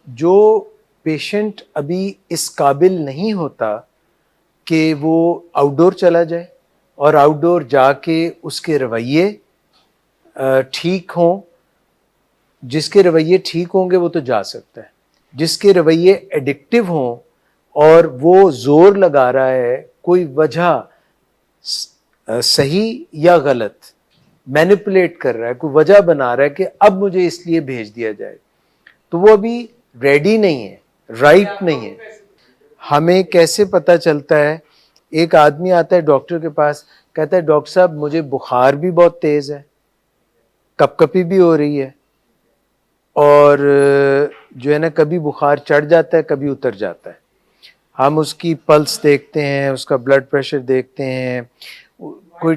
جو پیشنٹ ابھی اس قابل نہیں ہوتا کہ وہ آؤٹ ڈور چلا جائے اور آؤٹ ڈور جا کے اس کے رویے ٹھیک ہوں، جس کے رویے ٹھیک ہوں گے وہ تو جا سکتا ہے، جس کے رویے ایڈکٹیو ہوں اور وہ زور لگا رہا ہے کوئی وجہ صحیح یا غلط مینیپولیٹ کر رہا ہے، کوئی وجہ بنا رہا ہے کہ اب مجھے اس لیے بھیج دیا جائے، تو وہ ابھی ریڈی نہیں ہے، رائٹ نہیں ہے۔ ہمیں کیسے پتہ چلتا ہے؟ ایک آدمی آتا ہے ڈاکٹر کے پاس، کہتا ہے ڈاکٹر صاحب مجھے بخار بھی بہت تیز ہے، کپ کپی بھی ہو رہی ہے، اور جو ہے نا کبھی بخار چڑھ جاتا ہے کبھی اتر جاتا ہے۔ ہم اس کی پلس دیکھتے ہیں، اس کا بلڈ پریشر دیکھتے ہیں، کوئی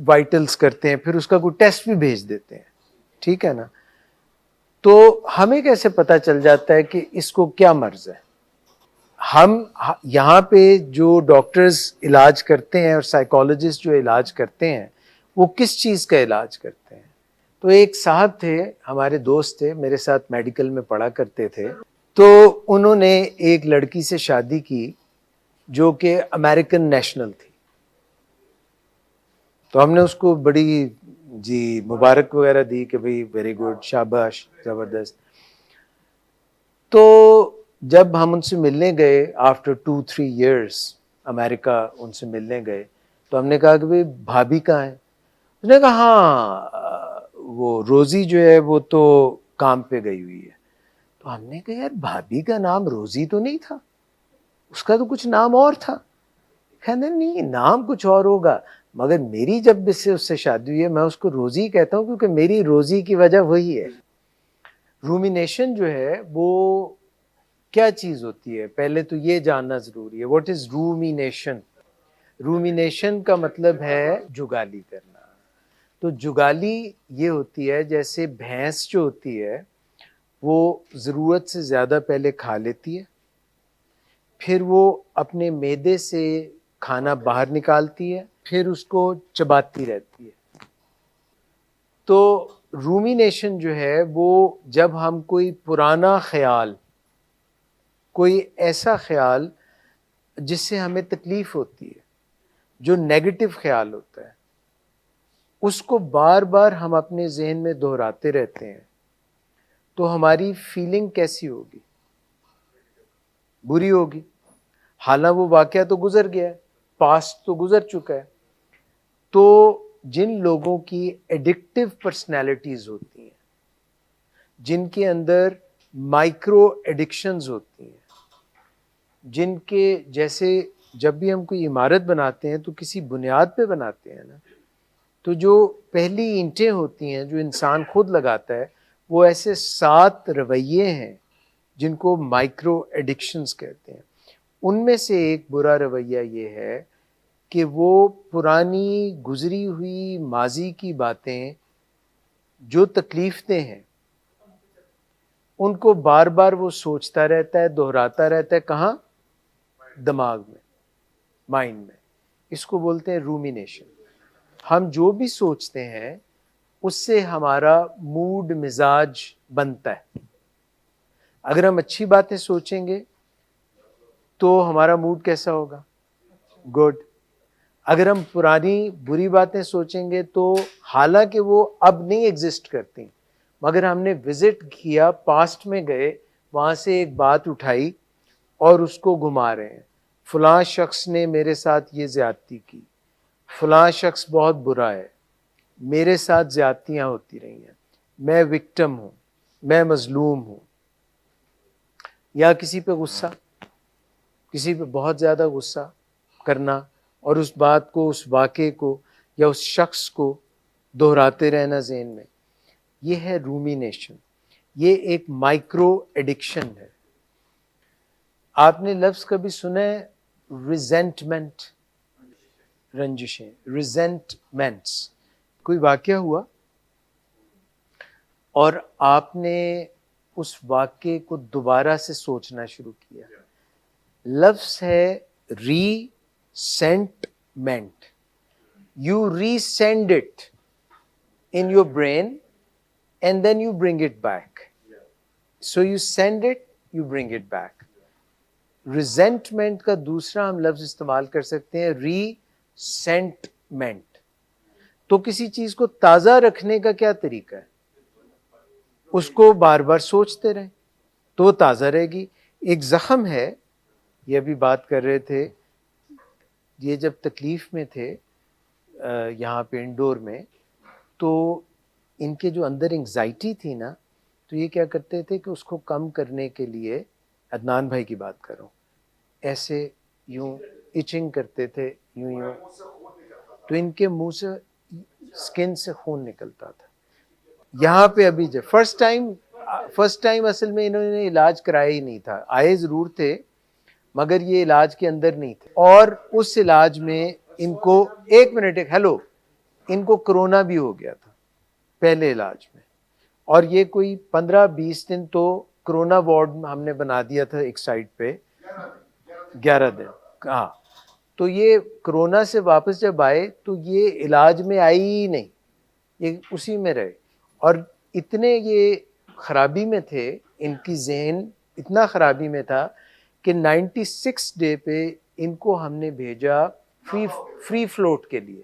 وائٹلز کرتے ہیں، پھر اس کا کوئی ٹیسٹ بھی بھیج دیتے ہیں، ٹھیک ہے نا؟ تو ہمیں کیسے پتہ چل جاتا ہے کہ اس کو کیا مرض ہے؟ ہم یہاں پہ جو ڈاکٹرز علاج کرتے ہیں اور سائیکالوجسٹ جو علاج کرتے ہیں وہ کس چیز کا علاج کرتے ہیں؟ تو ایک صاحب تھے، ہمارے دوست تھے، میرے ساتھ میڈیکل میں پڑھا کرتے تھے، تو انہوں نے ایک لڑکی سے شادی کی جو کہ امریکن نیشنل تھی، تو ہم نے اس کو بڑی مبارک وغیرہ دی کہ بھئی ویری گڈ، شاباش، زبردست۔ تو جب ہم ان سے ملنے گئے آفٹر 2-3 ایئرس، امریکہ ان سے ملنے گئے، تو ہم نے کہا کہ بھئی بھابھی کہاں ہے؟ اس نے کہا ہاں وہ روزی جو ہے وہ تو کام پہ گئی ہوئی ہے۔ تو ہم نے کہا یار بھابھی کا نام روزی تو نہیں تھا، اس کا تو کچھ نام اور تھا۔ کہنے نہیں نام کچھ اور ہوگا، مگر میری جب اس سے شادی ہوئی ہے میں اس کو روزی کہتا ہوں کیونکہ میری روزی کی وجہ وہی ہے۔ رومینیشن جو ہے وہ کیا چیز ہوتی ہے؟ پہلے تو یہ جاننا ضروری ہے، واٹ از رومینیشن؟ رومینیشن کا مطلب ہے جگالی کرنا۔ تو جگالی یہ ہوتی ہے جیسے بھینس جو ہوتی ہے وہ ضرورت سے زیادہ پہلے کھا لیتی ہے، پھر وہ اپنے معدے سے کھانا باہر نکالتی ہے، پھر اس کو چباتی رہتی ہے۔ تو رومینیشن جو ہے وہ جب ہم کوئی پرانا خیال، کوئی ایسا خیال جس سے ہمیں تکلیف ہوتی ہے، جو نیگیٹو خیال ہوتا ہے، اس کو بار بار ہم اپنے ذہن میں دہراتے رہتے ہیں، تو ہماری فیلنگ کیسی ہوگی؟ بری ہوگی۔ حالانکہ وہ واقعہ تو گزر گیا ہے، پاسٹ تو گزر چکا ہے۔ تو جن لوگوں کی ایڈکٹیو پرسنالٹیز ہوتی ہیں، جن کے اندر مائکرو ایڈکشنز ہوتی ہیں، جن کے جیسے جب بھی ہم کوئی عمارت بناتے ہیں تو کسی بنیاد پہ بناتے ہیں نا، تو جو پہلی اینٹیں ہوتی ہیں جو انسان خود لگاتا ہے وہ ایسے 7 رویے ہیں جن کو مائکرو ایڈکشنز کہتے ہیں۔ ان میں سے ایک برا رویہ یہ ہے کہ وہ پرانی گزری ہوئی ماضی کی باتیں جو تکلیف دہ ہیں ان کو بار بار وہ سوچتا رہتا ہے، دہراتا رہتا ہے، کہاں؟ دماغ میں، مائنڈ میں۔ اس کو بولتے ہیں رومینیشن۔ ہم جو بھی سوچتے ہیں اس سے ہمارا موڈ مزاج بنتا ہے۔ اگر ہم اچھی باتیں سوچیں گے تو ہمارا موڈ کیسا ہوگا؟ گڈ۔ اگر ہم پرانی بری باتیں سوچیں گے تو حالانکہ وہ اب نہیں ایگزسٹ کرتی، مگر ہم نے وزٹ کیا، پاسٹ میں گئے، وہاں سے ایک بات اٹھائی اور اس کو گھما رہے ہیں، فلاں شخص نے میرے ساتھ یہ زیادتی کی، فلاں شخص بہت برا ہے، میرے ساتھ زیادتیاں ہوتی رہی ہیں، میں وکٹم ہوں، میں مظلوم ہوں۔ یا کسی پہ غصہ، کسی پہ بہت زیادہ غصہ کرنا اور اس بات کو، اس واقعے کو یا اس شخص کو دہراتے رہنا ذہن میں، یہ ہے رومینیشن۔ یہ ایک مائکرو ایڈکشن ہے۔ آپ نے لفظ کبھی سنا ہے ریزنٹمنٹ؟ رنجشیں، ریزنٹمنٹس۔ کوئی واقعہ ہوا اور آپ نے اس واقعے کو دوبارہ سے سوچنا شروع کیا، لفظ ہے resentment. You resent it in your brain and then you bring it back. So you send it you bring it back. Resentment کا دوسرا ہم لفظ استعمال کر سکتے ہیں ریسینٹمنٹ. تو کسی چیز کو تازہ رکھنے کا کیا طریقہ ہے؟ اس کو بار بار سوچتے رہیں تو وہ تازہ رہے گی. ایک زخم ہے، یہ ابھی بات کر رہے تھے، یہ جب تکلیف میں تھے یہاں پہ انڈور میں، تو ان کے جو اندر انگزائٹی تھی نا، تو یہ کیا کرتے تھے کہ اس کو کم کرنے کے لیے، عدنان بھائی کی بات کر رہا ہوں، ایسے یوں ایچنگ کرتے تھے، یوں تو ان کے منہ سے سکن سے خون نکلتا تھا. یہاں پہ ابھی جب فرسٹ ٹائم اصل میں انہوں نے علاج کرایا ہی نہیں تھا، آئے ضرور تھے مگر یہ علاج کے اندر نہیں تھے، اور اس علاج میں ان کو ہیلو ان کو کرونا بھی ہو گیا تھا پہلے علاج میں، اور یہ کوئی 15-20 دن تو کرونا وارڈ ہم نے بنا دیا تھا ایک سائڈ پہ، 11 دن. ہاں، تو یہ کرونا سے واپس جب آئے تو یہ علاج میں آئی ہی نہیں، یہ اسی میں رہے. اور اتنے یہ خرابی میں تھے، ان کی ذہن اتنا خرابی میں تھا کہ 96 ڈے پہ ان کو ہم نے بھیجا فری فلوٹ کے لیے.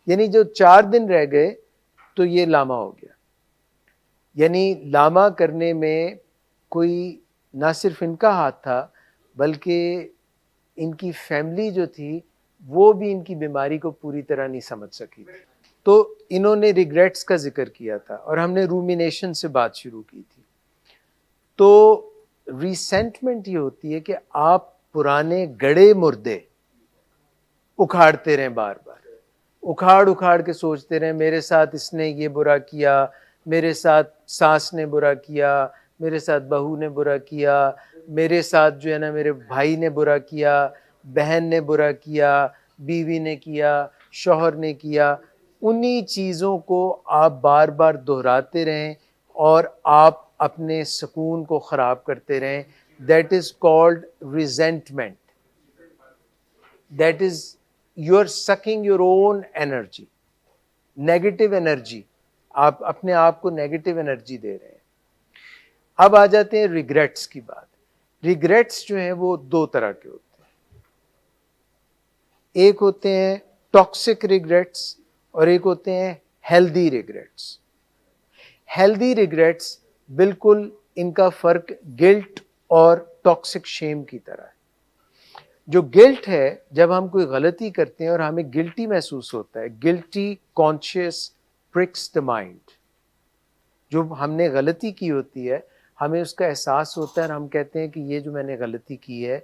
یعنی جو 4 دن رہ گئے تو یہ لاما ہو گیا. یعنی لاما کرنے میں کوئی نہ صرف ان کا ہاتھ تھا بلکہ ان کی فیملی جو تھی وہ بھی ان کی بیماری کو پوری طرح نہیں سمجھ سکی تھی. تو انہوں نے ریگریٹس کا ذکر کیا تھا اور ہم نے رومینیشن سے بات شروع کی تھی. تو ریسینٹمنٹ یہ ہوتی ہے کہ آپ پرانے گڑے مردے اکھاڑتے رہیں، بار بار اکھاڑ کے سوچتے رہیں میرے ساتھ اس نے یہ برا کیا، میرے ساتھ ساس نے برا کیا، میرے ساتھ بہو نے برا کیا، میرے ساتھ جو ہے نا میرے بھائی نے برا کیا، بہن نے برا کیا، بیوی نے کیا، شوہر نے کیا. انہی چیزوں کو آپ بار بار دہراتے رہیں اور آپ اپنے سکون کو خراب کرتے رہیں. That is called resentment. That is you are sucking your own energy, negative energy. آپ اپنے آپ کو نیگیٹو انرجی دے رہے ہیں. اب آ جاتے ہیں ریگریٹس کی بات. ریگریٹس جو ہیں وہ 2 طرح کے ہوتے ہیں. ایک ہوتے ہیں ٹاکسک ریگریٹس اور ایک ہوتے ہیں ہیلدی ریگریٹس. ہیلدی ریگریٹس بالکل ان کا فرق گلٹ اور ٹاکسک شیم کی طرح ہے. جو گلٹ ہے، جب ہم کوئی غلطی کرتے ہیں اور ہمیں گلٹی محسوس ہوتا ہے، گلٹی کانشیس پرکس دا مائنڈ. جو ہم نے غلطی کی ہوتی ہے ہمیں اس کا احساس ہوتا ہے اور ہم کہتے ہیں کہ یہ جو میں نے غلطی کی ہے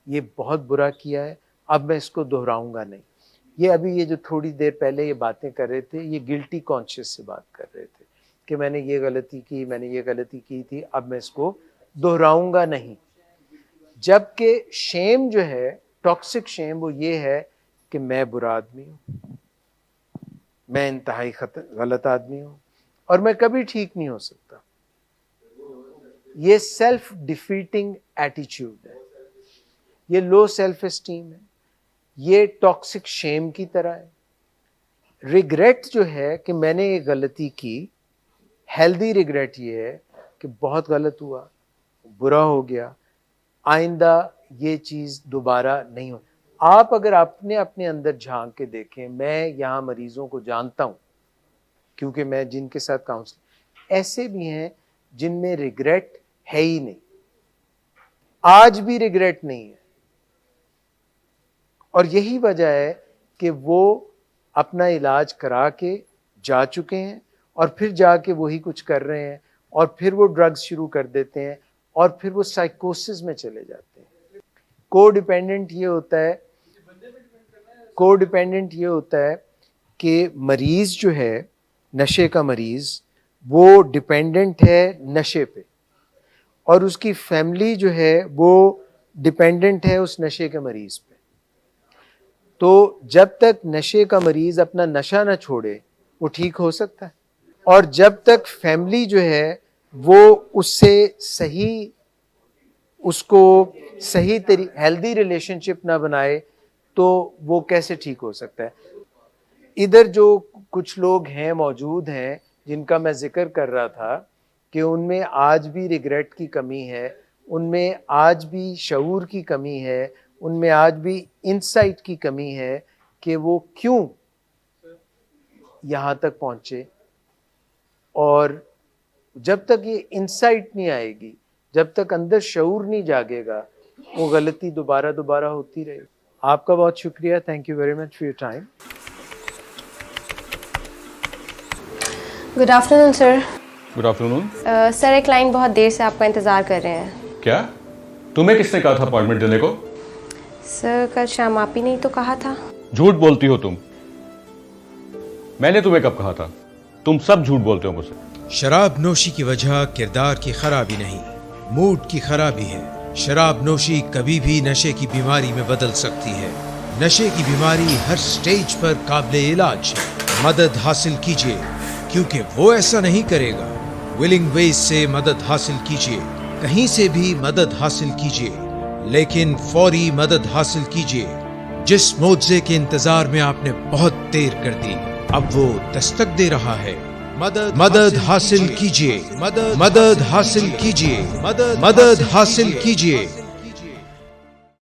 یہ بہت برا کیا ہے، اب میں اس کو دہراؤں گا نہیں. یہ ابھی یہ جو تھوڑی دیر پہلے یہ باتیں کر رہے تھے، یہ گلٹی کانشیس سے بات کر رہے تھے کہ میں نے یہ غلطی کی، میں نے یہ غلطی کی تھی، اب میں اس کو دہراؤں گا نہیں. جبکہ شیم جو ہے، ٹاکسک شیم، وہ یہ ہے کہ میں برا آدمی ہوں، میں انتہائی غلط آدمی ہوں اور میں کبھی ٹھیک نہیں ہو سکتا. یہ سیلف ڈیفیٹنگ ایٹیچیوڈ ہے، یہ لو سیلف اسٹیم ہے، یہ ٹاکسک شیم کی طرح ہے. ریگریٹ جو ہے کہ میں نے یہ غلطی کی، ہیلدی ریگریٹ یہ ہے کہ بہت غلط ہوا، برا ہو گیا، آئندہ یہ چیز دوبارہ نہیں ہو. آپ اگر اپنے اندر جھانک کے دیکھیں، میں یہاں مریضوں کو جانتا ہوں کیونکہ میں جن کے ساتھ کاؤنسلنگ، ایسے بھی ہیں جن میں ریگریٹ ہے ہی نہیں، آج بھی ریگریٹ نہیں ہے. اور یہی وجہ ہے کہ وہ اپنا علاج کرا کے جا چکے ہیں اور پھر جا کے وہی کچھ کر رہے ہیں اور پھر وہ ڈرگز شروع کر دیتے ہیں اور پھر وہ سائیکوسس میں چلے جاتے ہیں. کو ڈیپینڈنٹ یہ ہوتا ہے کہ مریض جو ہے، نشے کا مریض، وہ ڈیپینڈنٹ ہے نشے پہ، اور اس کی فیملی جو ہے وہ ڈیپینڈنٹ ہے اس نشے کے مریض پہ. تو جب تک نشے کا مریض اپنا نشہ نہ چھوڑے وہ ٹھیک ہو سکتا ہے، اور جب تک فیملی جو ہے وہ اس سے ہیلدی ریلیشن شپ نہ بنائے تو وہ کیسے ٹھیک ہو سکتا ہے. ادھر جو کچھ لوگ ہیں موجود ہیں جن کا میں ذکر کر رہا تھا کہ ان میں آج بھی ریگریٹ کی کمی ہے، ان میں آج بھی شعور کی کمی ہے, ان میں آج بھی انسائٹ کی کمی ہے کہ وہ کیوں یہاں تک پہنچے. اور جب تک یہ انسائٹ نہیں آئے گی, جب تک اندر شعور نہیں جاگے گا, وہ غلطی دوبارہ ہوتی رہے گی. آپ کا بہت شکریہ. Thank you very much for your time. Good afternoon sir. Good afternoon. Sir ایک کلائنٹ بہت دیر سے آپ کا انتظار کر رہے ہیں. کیا تمہیں کس نے کہا تھا اپائنٹمنٹ دینے کو؟ سر کل شام آپ ہی نہیں تو کہا تھا. جھوٹ بولتی ہو تم. میں نے تمہیں کب کہا تھا؟ تم سب جھوٹ بولتے ہو مجھ سے. شراب نوشی کی وجہ کردار کی خرابی نہیں، موڈ کی خرابی ہے. شراب نوشی کبھی بھی نشے کی بیماری میں بدل سکتی ہے. نشے کی بیماری ہر سٹیج پر قابل علاج ہے. مدد حاصل کیجیے کیونکہ وہ ایسا نہیں کرے گا. ولنگ ویز سے مدد حاصل کیجیے، کہیں سے بھی مدد حاصل کیجیے، لیکن فوری مدد حاصل کیجیے. جس معجزے کے انتظار میں آپ نے بہت دیر کر دی اب وہ دستک دے رہا ہے. مدد حاصل کیجیے، مدد حاصل کیجیے، مدد حاصل کیجیے.